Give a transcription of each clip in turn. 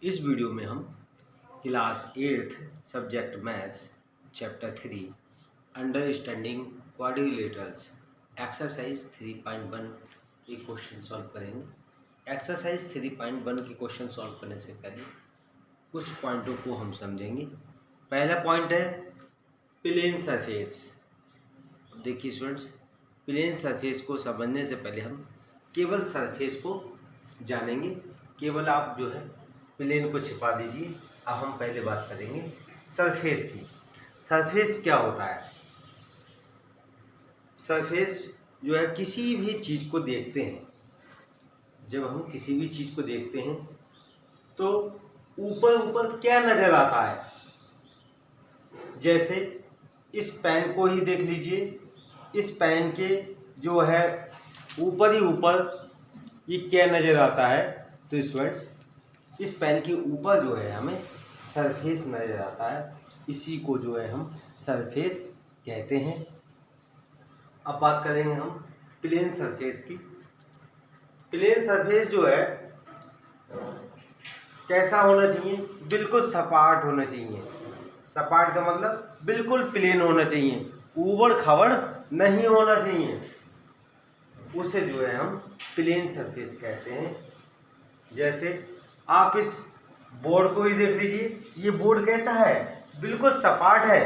इस वीडियो में हम class 8th subject maths chapter 3 understanding quadrilaterals exercise 3.1 के क्वेश्चन सॉल्व करेंगे। एक्सरसाइज 3.1 के क्वेश्चन सॉल्व करने से पहले कुछ पॉइंटों को हम समझेंगे। पहला पॉइंट है प्लेन सरफेस। देखिए स्टूडेंट्स, प्लेन सरफेस को समझने से पहले हम केवल सरफेस को जानेंगे। केवल आप जो है प्लेन को छिपा दीजिए। अब हम पहले बात करेंगे सरफेस की। सरफेस क्या होता है? सरफेस जो है किसी भी चीज़ को देखते हैं, जब हम किसी भी चीज़ को देखते हैं तो ऊपर ऊपर क्या नज़र आता है? जैसे इस पेन को ही देख लीजिए, इस पेन के जो है ऊपर ही ऊपर ये क्या नज़र आता है? तो स्टूडेंट्स, इस पेन के ऊपर जो है हमें सरफेस नज़र आता है, इसी को जो है हम सरफेस कहते हैं। अब बात करेंगे हम प्लेन सरफेस की। प्लेन सरफेस जो है कैसा होना चाहिए? बिल्कुल सपाट होना चाहिए। सपाट का मतलब बिल्कुल प्लेन होना चाहिए, ऊबड़ खाबड़ नहीं होना चाहिए। उसे जो है हम प्लेन सरफेस कहते हैं। जैसे आप इस बोर्ड को ही देख लीजिए, ये बोर्ड कैसा है? बिल्कुल सपाट है,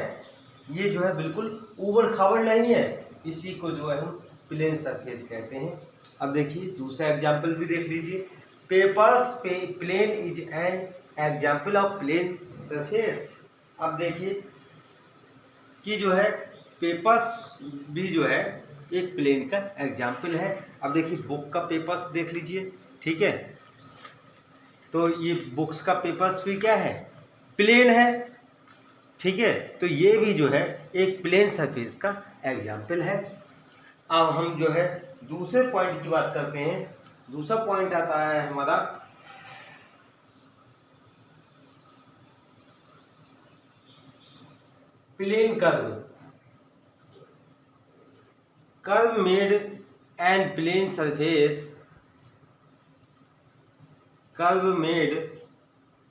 ये जो है बिल्कुल ऊबड़ खाबड़ नहीं है, इसी को जो है हम प्लेन सरफेस कहते हैं। अब देखिए दूसरा एग्जाम्पल भी देख लीजिए। Papers plane is an example of plane surface. अब देखिए कि जो है पेपर्स भी जो है एक प्लेन का एग्जाम्पल है। अब देखिए बुक का पेपर्स देख लीजिए, ठीक है, तो ये बुक्स का पेपर्स भी क्या है? प्लेन है, ठीक है, तो ये भी जो है एक प्लेन सरफेस का एग्जाम्पल है। अब हम जो है दूसरे पॉइंट की बात करते हैं। दूसरा पॉइंट आता है हमारा plane curve. Curve made and plane surface, curve made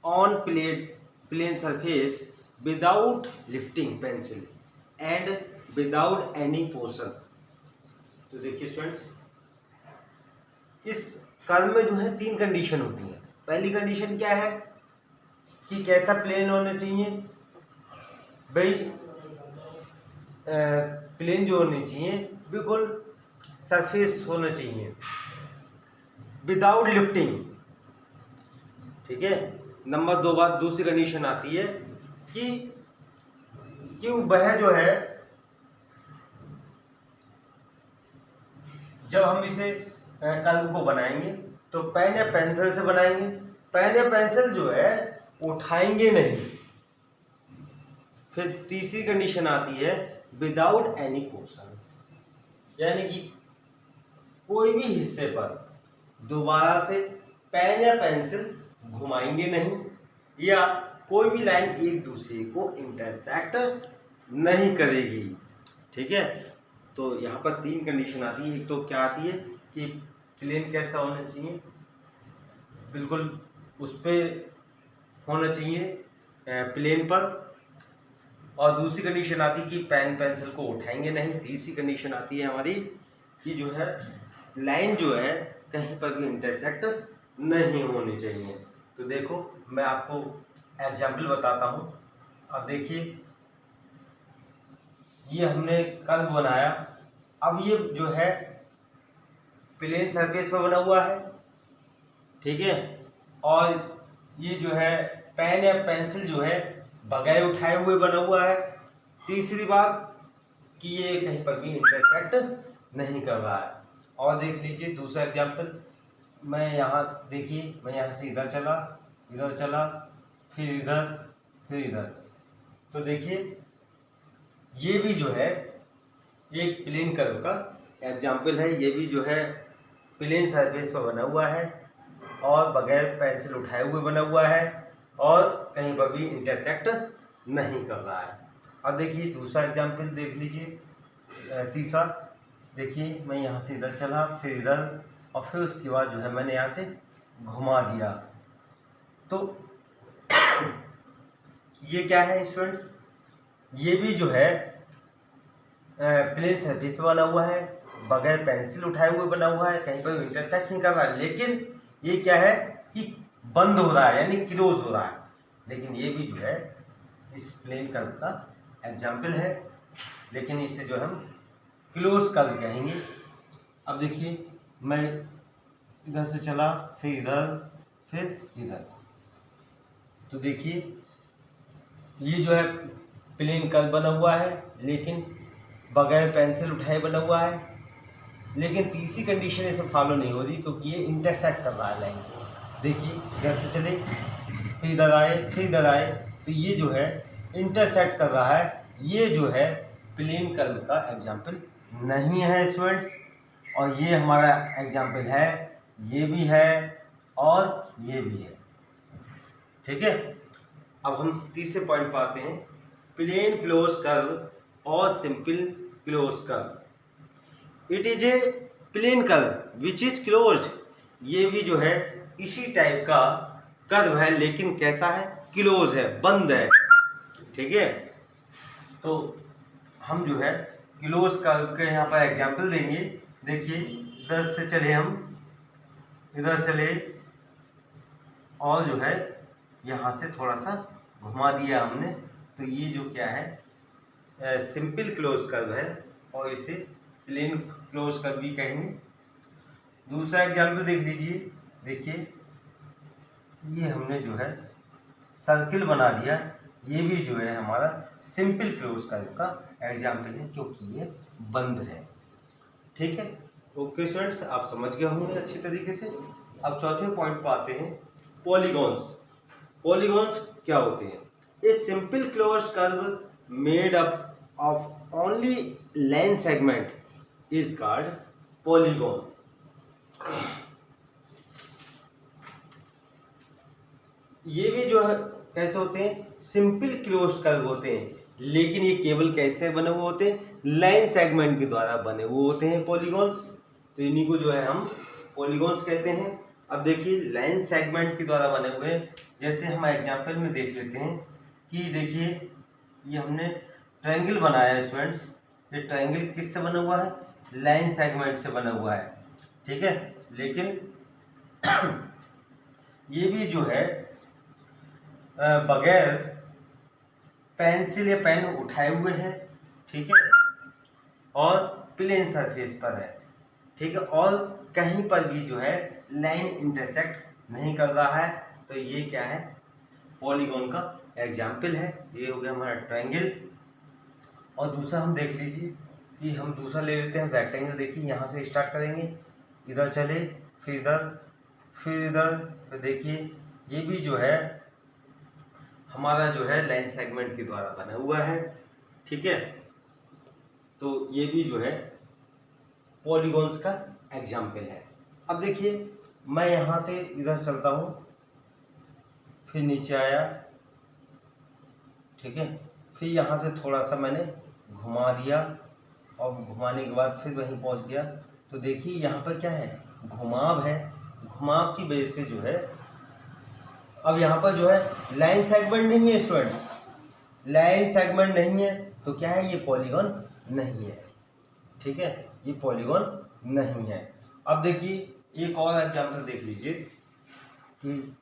on plane surface without lifting pencil and without any portion. तो देखिए स्टूडेंट्स, इस कर्व में जो है तीन कंडीशन होती है। पहली कंडीशन क्या है कि कैसा प्लेन होना चाहिए? भाई प्लेन जो होनी चाहिए बिल्कुल सरफेस होना चाहिए विदाउट लिफ्टिंग, ठीक है। नंबर दो बात दूसरी कंडीशन आती है कि वह जो है जब हम इसे कर्व को बनाएंगे तो पेन या पेंसिल से बनाएंगे। पेन या पेंसिल जो है उठाएंगे नहीं। फिर तीसरी कंडीशन आती है विदाउट एनी पोर्शन, यानी कि कोई भी हिस्से पर दोबारा से पेन या पेंसिल घुमाएंगे नहीं, या कोई भी लाइन एक दूसरे को इंटरसेक्ट नहीं करेगी, ठीक है। तो यहाँ पर तीन कंडीशन आती है। एक तो क्या आती है कि प्लेन कैसा होना चाहिए? बिल्कुल उस पर होना चाहिए प्लेन पर। और दूसरी कंडीशन आती है कि पेन पेंसिल को उठाएंगे नहीं। तीसरी कंडीशन आती है हमारी कि जो है लाइन जो है कहीं पर भी इंटरसेक्ट नहीं होनी चाहिए। तो देखो मैं आपको एग्जाम्पल बताता हूँ। अब देखिए ये हमने कर्व बनाया। अब ये जो है प्लेन सरफेस पर बना हुआ है, ठीक है, और ये जो है पेन या पेंसिल जो है बगैर उठाए हुए बना हुआ है। तीसरी बात कि ये कहीं पर भी इंटरसेक्ट नहीं कर रहा है। और देख लीजिए दूसरा एग्जाम्पल। मैं यहाँ देखिए, मैं यहाँ से इधर चला, इधर चला, फिर इधर, फिर इधर। तो देखिए ये भी जो है एक प्लेन कर्व का एग्जाम्पल है। ये भी जो है प्लेन सरफेस पर बना हुआ है और बगैर पेंसिल उठाए हुए बना हुआ है और कहीं पर भी इंटरसेक्ट नहीं कर रहा है। अब देखिए दूसरा एग्जाम्पल देख लीजिए, तीसरा। देखिए मैं यहाँ से इधर चला, फिर इधर, और फिर उसके बाद जो है मैंने यहाँ से घुमा दिया। तो ये क्या है स्टूडेंट्स, ये भी जो है प्लेन सरफेस पे बना हुआ है, बगैर पेंसिल उठाए हुए बना हुआ है, कहीं पर इंटरसेक्ट नहीं कर रहा है, लेकिन ये क्या है कि बंद हो रहा है यानी क्लोज हो रहा है। लेकिन ये भी जो है इस प्लेन कर्व का एग्जाम्पल है, लेकिन इसे जो हम क्लोज कर्व कहेंगे। अब देखिए मैं इधर से चला, फिर इधर, फिर इधर, तो देखिए ये जो है प्लेन कर्व बना हुआ है, लेकिन बगैर पेंसिल उठाए बना हुआ है, लेकिन तीसरी कंडीशन इसे फॉलो नहीं हो रही क्योंकि ये इंटरसेक्ट कर रहा है लाइन। देखिए इधर से चले, फिर इधर आए, फिर इधर आए, तो ये जो है इंटरसेक्ट कर रहा है। ये जो है प्लेन कर्व का एग्जाम्पल नहीं है स्टूडेंट्स। और ये हमारा एग्जाम्पल है, ये भी है और ये भी है। ठीक है, अब हम तीसरे पॉइंट पर आते हैं, प्लेन क्लोज कर्व और simple close curve. It is a plane curve which is closed. ये भी जो है इसी टाइप का कर्व है, लेकिन कैसा है, क्लोज है, बंद है। ठीक है, तो हम जो है क्लोज कर्व के यहाँ पर एग्जाम्पल देंगे। देखिए इधर से चले, हम इधर चले और जो है यहाँ से थोड़ा सा घुमा दिया हमने, तो ये जो क्या है सिंपल क्लोज कर्व है, और इसे प्लेन क्लोज कर्व भी कहेंगे। दूसरा एग्जाम्पल देख लीजिए। देखिए ये हमने जो है सर्किल बना दिया, ये भी जो है हमारा सिंपल क्लोज कर्व का एग्जाम्पल है क्योंकि ये बंद है। ठीक है, ओके स्टूडेंट्स, आप समझ गए होंगे अच्छी तरीके से। अब चौथे पॉइंट पर आते हैं, पॉलीगॉन्स। पॉलीगॉन्स क्या होते हैं? A simple closed curve made up of only line segment is called polygon. ये भी जो है कैसे होते हैं, सिंपल क्लोज्ड कर्व होते हैं, लेकिन ये केवल कैसे बने हुए होते हैं, लाइन सेगमेंट के द्वारा बने हुए होते हैं पॉलीगॉन्स। तो इन्हीं को जो है हम पॉलीगॉन्स कहते हैं। अब देखिए लाइन सेगमेंट के द्वारा बने हुए, जैसे हम एग्जांपल में देख लेते हैं कि देखिए ये हमने ट्रायंगल बनाया है स्टूडेंट्स। ये ट्रायंगल किससे बना हुआ है, लाइन सेगमेंट से बना हुआ है। ठीक है, लेकिन ये भी जो है बगैर पेंसिल या पेन उठाए हुए है। ठीक है, और प्लेन सरफेस पर है। ठीक है, और कहीं पर भी जो है लाइन इंटरसेक्ट नहीं कर रहा है, तो ये क्या है, पॉलीगॉन का एग्जाम्पल है। ये हो गया हमारा ट्रायंगल। और दूसरा हम देख लीजिए कि हम दूसरा ले लेते हैं रेक्टेंगल। देखिए यहाँ से स्टार्ट करेंगे, इधर चले, फिर इधर, फिर इधर, फिर देखिए ये भी जो है हमारा जो है लाइन सेगमेंट के द्वारा बना हुआ है। ठीक है, तो ये भी जो है पॉलीगॉन्स का एग्जाम्पल है। अब देखिए मैं यहाँ से इधर चलता हूँ, फिर नीचे आया। ठीक है, फिर यहाँ से थोड़ा सा मैंने घुमा दिया, और घुमाने के बाद फिर वहीं पहुँच गया। तो देखिए यहाँ पर क्या है, घुमाव है। घुमाव की वजह से जो है अब यहाँ पर जो है लाइन सेगमेंट नहीं है स्टूडेंट्स, लाइन सेगमेंट नहीं है, तो क्या है, ये पॉलीगॉन नहीं है। ठीक है, ये पॉलीगॉन नहीं है। अब देखिए एक और एग्जांपल देख लीजिए कि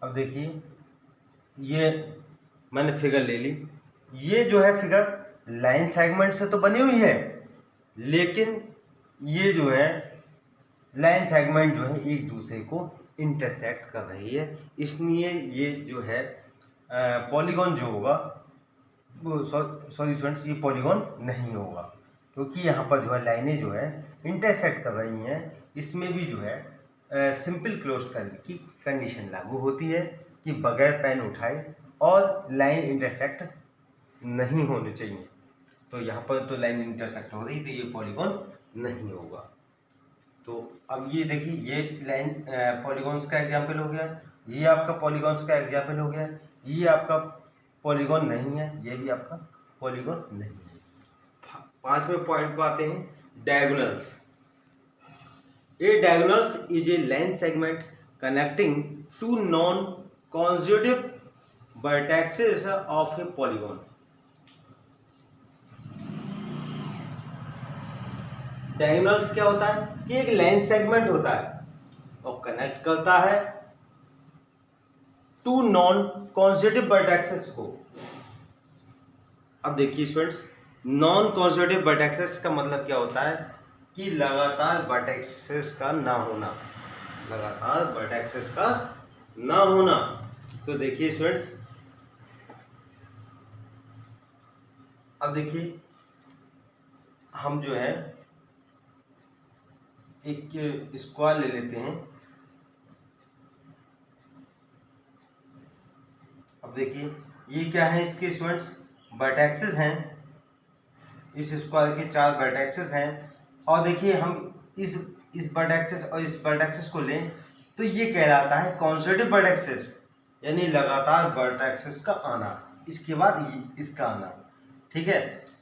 अब देखिए ये मैंने फिगर ले ली। ये जो है फिगर लाइन सेगमेंट से तो बनी हुई है, लेकिन ये जो है लाइन सेगमेंट जो है एक दूसरे को इंटरसेक्ट कर रही है, इसलिए ये जो है पॉलीगॉन जो होगा वो सॉरी स्टूडेंट्स, ये पॉलीगॉन नहीं होगा, क्योंकि यहाँ पर जो है लाइनें जो है इंटरसेक्ट कर रही हैं। इसमें भी जो है सिंपल क्लोज कर्व की कंडीशन लागू होती है कि बगैर पेन उठाए और लाइन इंटरसेक्ट नहीं होनी चाहिए। तो यहाँ पर तो लाइन इंटरसेक्ट हो रही, तो ये पॉलीगॉन नहीं होगा। तो अब ये देखिए ये लाइन पॉलीगॉन्स का एग्जाम्पल हो गया, ये आपका पॉलीगॉन्स का एग्जाम्पल हो गया। ये आपका पॉलीगॉन नहीं है, ये भी आपका पॉलीगॉन नहीं है। पांचवें पॉइंट पर आते हैं, diagonals. A diagonals is a line segment connecting two non conjugative vertexes of a polygon. Diagonals क्या होता है कि एक लाइन सेगमेंट होता है और कनेक्ट करता है टू नॉन कॉन्जुगेटिव वर्टेक्सेस को। अब देखिए स्टूडेंट्स, नॉन कॉन्जुगेटिव वर्टेक्सेस का मतलब क्या होता है कि लगातार वर्टेक्सेस का ना होना, लगातार वर्टेक्सेस का ना होना। तो देखिए स्टूडेंट्स, अब देखिए हम जो है एक स्क्वायर ले लेते हैं। अब देखिए ये क्या है, इसके स्टूडेंट्स वर्टेक्सेस हैं, इस स्क्वायर के 4 वर्टेक्सेस हैं। और देखिए हम इस वर्टेक्सेस और इस वर्टेक्सेस को लें तो ये कहलाता है कॉन्जुगेटिव वर्टेक्सेस, यानी लगातार वर्टेक्सेस का आना, इसके बाद इसका आना। ठीक है,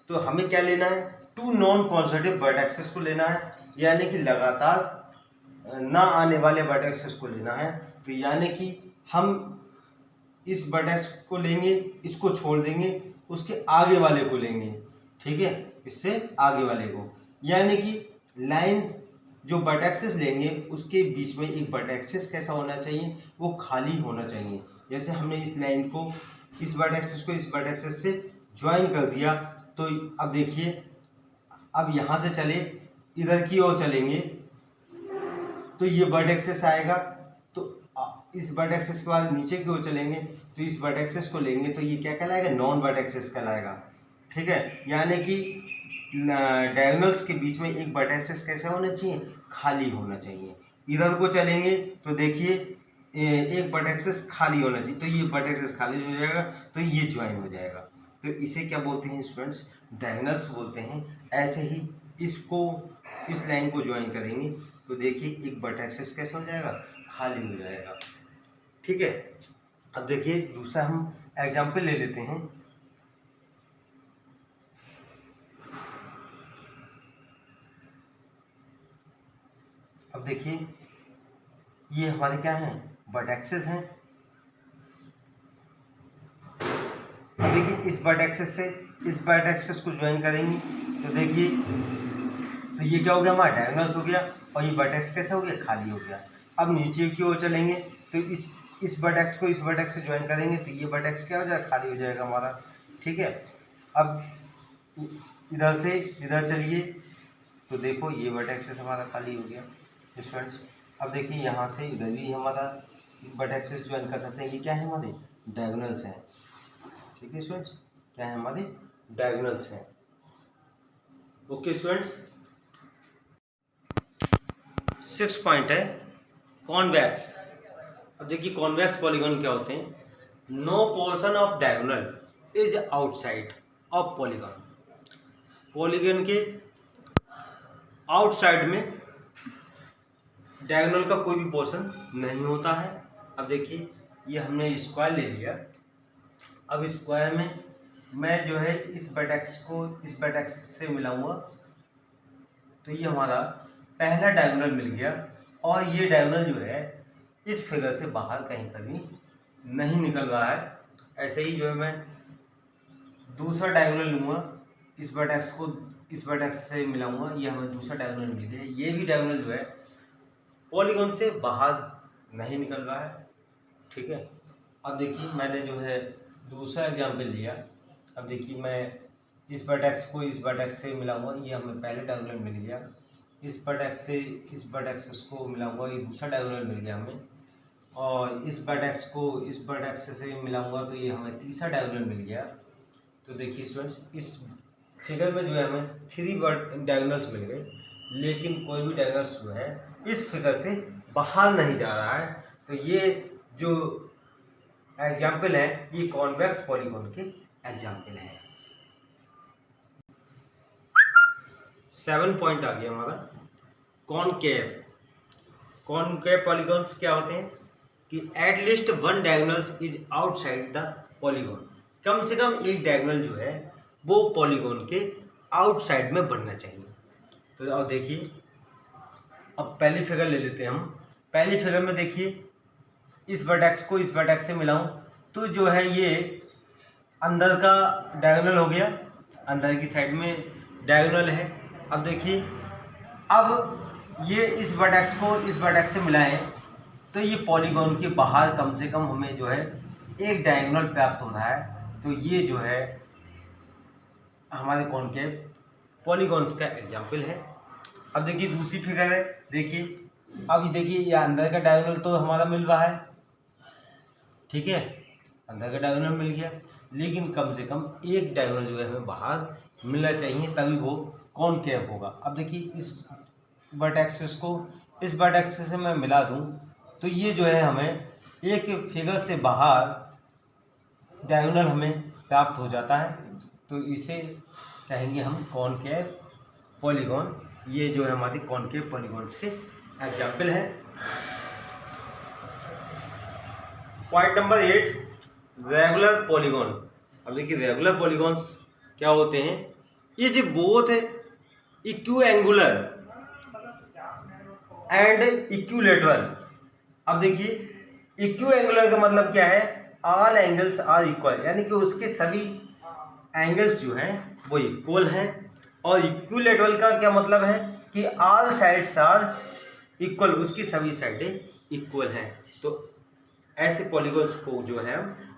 तो हमें क्या लेना है, 2 नॉन कॉन्जुगेटिव वर्टेक्सेस को लेना है, यानी कि लगातार ना आने वाले वर्टेक्सेस को लेना है। तो यानी कि हम इस वर्टेक्स को लेंगे, इसको छोड़ देंगे, उसके आगे वाले को लेंगे। ठीक है, इससे आगे वाले को, यानी कि लाइन जो वर्टेक्सेस लेंगे उसके बीच में एक वर्टेक्सेस कैसा होना चाहिए, वो खाली होना चाहिए। जैसे हमने इस लाइन को, इस वर्टेक्सेस को इस वर्टेक्सेस से ज्वाइन कर दिया, तो अब देखिए अब यहाँ से चले इधर की ओर चलेंगे तो ये वर्टेक्सेस आएगा, तो इस वर्टेक्सेस के बाद नीचे की ओर चलेंगे तो इस वर्टेक्सेस को लेंगे तो ये क्या कहलाएगा, नॉन वर्टेक्सेस कहलाएगा। ठीक है, यानी कि डायगोनल्स के बीच में एक वर्टेक्सेस कैसे होना चाहिए, खाली होना चाहिए। इधर को चलेंगे तो देखिए एक वर्टेक्सेस खाली होना चाहिए, तो ये वर्टेक्सेस खाली हो जाएगा तो ये ज्वाइन हो जाएगा। तो इसे क्या बोलते हैं स्टूडेंट्स, डायगोनल्स बोलते हैं। ऐसे ही इसको, इस लाइन को ज्वाइन करेंगे तो देखिए एक वर्टेक्सेस कैसे हो जाएगा, खाली हो जाएगा। ठीक है, अब देखिए दूसरा हम एग्जाम्पल ले लेते हैं। अब देखिए ये हमारे क्या हैं, वर्टेक्सेस हैं। अब देखिए इस वर्टेक्सेस से इस वर्टेक्सेस को ज्वाइन करेंगे तो देखिए, तो ये क्या हो गया, हमारा डायगोनल्स हो गया और ये वर्टेक्स कैसे हो गया, खाली हो गया। अब नीचे की ओर चलेंगे तो इस वर्टेक्स को इस वर्टेक्स से ज्वाइन करेंगे तो ये वर्टेक्स क्या हो जाएगा, खाली हो जाएगा हमारा। ठीक है, अब इधर से इधर चलिए तो देखो ये वर्टेक्सेस हमारा खाली हो गया स्टूडेंट्स। अब देखिए यहाँ से इधर भी हमारा वर्टेक्सेस ज्वाइन कर सकते हैं, ये क्या है, हमारे डायगोनल्स हैं। ठीक है स्टूडेंट्स, क्या है, हमारे डायगोनल्स हैं। ओके स्टूडेंट्स, 6 पॉइंट है कॉन्वेक्स। अब देखिए कॉन्वेक्स पॉलीगॉन क्या होते हैं, no portion of diagonal is outside of polygon. Polygon के आउटसाइड में डायगोनल का कोई भी पोर्शन नहीं होता है। अब देखिए ये हमने स्क्वायर ले लिया, अब स्क्वायर में मैं जो है इस वर्टेक्स को इस वर्टेक्स से मिलाऊंगा तो ये हमारा पहला डायगोनल मिल गया, और ये डायगोनल जो है इस फिगर से बाहर कहीं पर भी नहीं निकल रहा है। ऐसे ही जो है मैं दूसरा डायगोनल लूँगा, इस वर्टेक्स को इस वर्टेक्स से मिलाऊंगा, ये हमें दूसरा डायगोनल मिल गया। ये भी डायगोनल जो है पॉलीगॉन से बाहर नहीं निकल रहा है। ठीक है, अब देखिए मैंने जो है दूसरा एग्जाम्पल लिया। अब देखिए मैं इस वर्टेक्स को इस वर्टेक्स से मिलाऊंगा, ये हमें पहले डायगोनल मिल गया। इस वर्टेक्स से इस वर्टेक्स को मिलाऊंगा, ये दूसरा डायगोनल मिल गया हमें। और इस वर्टेक्स को इस वर्टेक्स से मिलाऊंगा तो ये हमें तीसरा डायगोनल मिल गया। तो देखिए स्टूडेंट्स इस फिगर में जो है हमें 3 डायगोनल्स मिल गए, लेकिन कोई भी डायगोनल्स जो है इस फिगर से बाहर नहीं जा रहा है। तो ये जो एग्जाम्पल है ये कॉन्वेक्स पॉलीगॉन के एग्जाम्पल है। 7 पॉइंट आ गया हमारा कॉनकेव। कॉनकेव पॉलीगॉन्स क्या होते हैं कि at least 1 diagonals is outside the polygon. कम से कम एक डायगोनल जो है वो पॉलीगॉन के आउटसाइड में बनना चाहिए। तो अब देखिए अब पहली फिगर ले लेते हैं हम। पहली फिगर में देखिए, इस वर्टेक्स को इस वर्टेक्स से मिलाऊं तो जो है ये अंदर का डायगोनल हो गया, अंदर की साइड में डायगोनल है। अब देखिए, अब ये इस वर्टेक्स को इस वर्टेक्स से मिलाएं तो ये पॉलीगॉन के बाहर कम से कम हमें जो है एक डायगोनल प्राप्त हो रहा है। तो ये जो है हमारे कॉनकेव पॉलीगॉन्स का एग्जाम्पल है। अब देखिए दूसरी फिगर है, देखिए अब देखिए ये अंदर का डायगोनल तो हमारा मिल रहा है, ठीक है, अंदर का डायगोनल मिल गया, लेकिन कम से कम एक डायगोनल जो है हमें बाहर मिलना चाहिए, तभी वो कॉनकेव होगा। अब देखिए इस वर्टेक्सेस को इस वर्टेक्सेस से मैं मिला दूं तो ये जो है हमें एक फिगर से बाहर डायगोनल हमें प्राप्त हो जाता है। तो इसे कहेंगे हम कॉनकेव पॉलीगॉन। ये जो है हमारी कॉनकेव पॉलीगॉन्स के एग्जाम्पल है। Point number 8, regular polygon. अब देखिए रेगुलर पॉलीगॉन्स क्या होते हैं, ये जो बोथ इक्यू एंगुलर एंड इक्विलेटरल। अब देखिए इक्यू एंगुलर का मतलब क्या है, ऑल एंगल्स आर इक्वल, यानी कि उसके सभी एंगल्स जो हैं वो इक्वल हैं। और इक्विलेटरल का क्या मतलब है कि ऑल साइड्स आर इक्वल, उसकी सभी साइडें इक्वल हैं। तो ऐसे पॉलीगॉन्स को जो है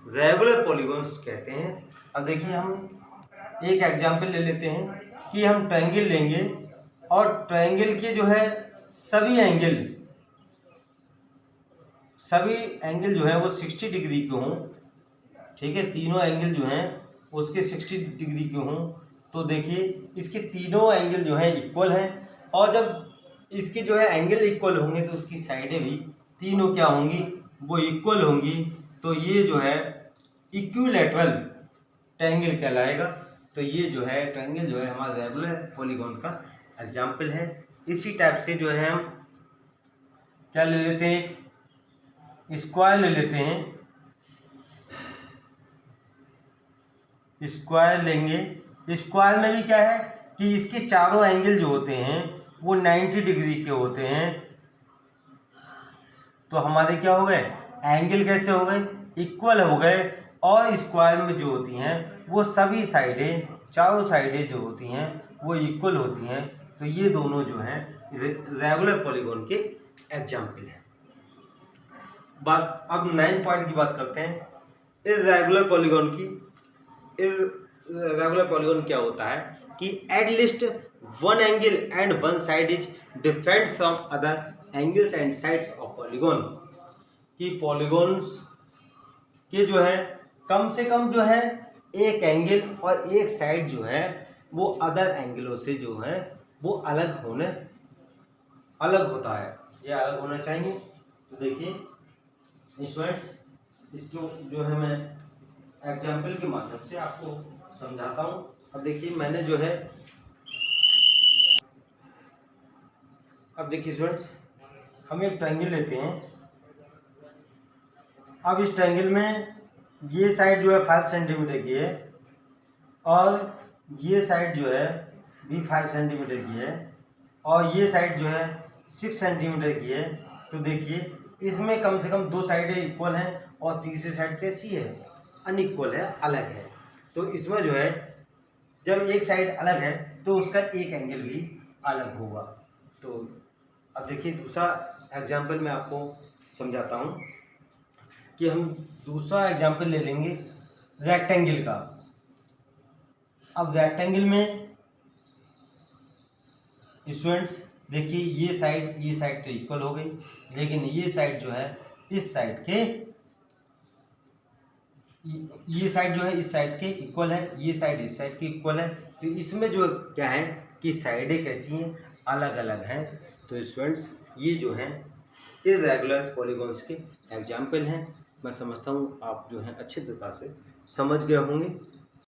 रेगुलर पॉलीगॉन्स कहते हैं। अब देखिए हम एक एग्जांपल ले लेते हैं कि हम ट्रायंगल लेंगे और ट्रायंगल के जो है सभी एंगल जो है वो 60 डिग्री के हों, ठीक है, तीनों एंगल जो हैं उसके 60 डिग्री के हों। तो देखिए इसके तीनों एंगल जो हैं इक्वल हैं, और जब इसके जो है एंगल इक्वल होंगे तो उसकी साइडें भी तीनों क्या होंगी, वो इक्वल होंगी। तो ये जो है इक्विलेटरल ट्रायंगल कहलाएगा। तो ये जो है ट्रायंगल जो है हमारा रेगुलर पॉलीगॉन का एग्जाम्पल है। इसी टाइप से जो है हम क्या ले लेते हैं, स्क्वायर ले लेते हैं। स्क्वायर लेंगे, स्क्वायर में भी क्या है कि इसके चारों एंगल जो होते हैं वो 90 डिग्री के होते हैं। तो हमारे क्या हो गए, एंगल कैसे हो गए, इक्वल हो गए। और स्क्वायर में जो होती हैं वो सभी साइडें, चारों साइडें जो होती हैं वो इक्वल होती हैं। तो ये दोनों जो हैं रेगुलर पॉलीगॉन के एग्जाम्पल हैं। बात अब 9 पॉइंट की बात करते हैं, इर्रेगुलर पॉलीगॉन की। इर्रेगुलर पॉलीगॉन क्या होता है कि at least one angle and one side is different from other angles and sides of polygon. कि पॉलीगॉन्स के जो है कम से कम जो है एक एंगल और एक साइड जो है वो अदर एंगलों से जो है वो अलग होता है, ये अलग होना चाहिए। तो देखिए स्टूडेंट्स, इसको जो है मैं एग्जाम्पल के माध्यम से आपको समझाता हूँ। अब देखिए मैंने जो है, अब देखिए स्टूडेंट्स, हम एक ट्रायंगल लेते हैं। अब इस ट्रायंगल में ये साइड जो है 5 सेंटीमीटर की है और ये साइड जो है भी 5 सेंटीमीटर की है और ये साइड जो है 6 सेंटीमीटर की है। तो देखिए इसमें कम से कम 2 साइडें इक्वल हैं और तीसरी साइड कैसी है, अनइक्वल है, अलग है। तो इसमें जो है जब एक साइड अलग है तो उसका एक एंगल भी अलग होगा। तो अब देखिए दूसरा एग्जाम्पल मैं आपको समझाता हूँ कि हम दूसरा एग्जाम्पल ले लेंगे रेक्टेंगल का। अब रेक्टेंगल में स्टूडेंट्स देखिए ये साइड तो इक्वल हो गई, लेकिन ये साइड जो है इस साइड के, ये साइड जो है इस साइड के इक्वल है, ये साइड इस साइड के इक्वल है। तो इसमें जो क्या है कि साइडें कैसी हैं, अलग अलग हैं। तो स्टूडेंट्स ये जो हैं इर्रेगुलर पॉलीगॉन्स के एग्जाम्पल हैं। मैं समझता हूँ आप जो हैं अच्छे प्रकार से समझ गए होंगे।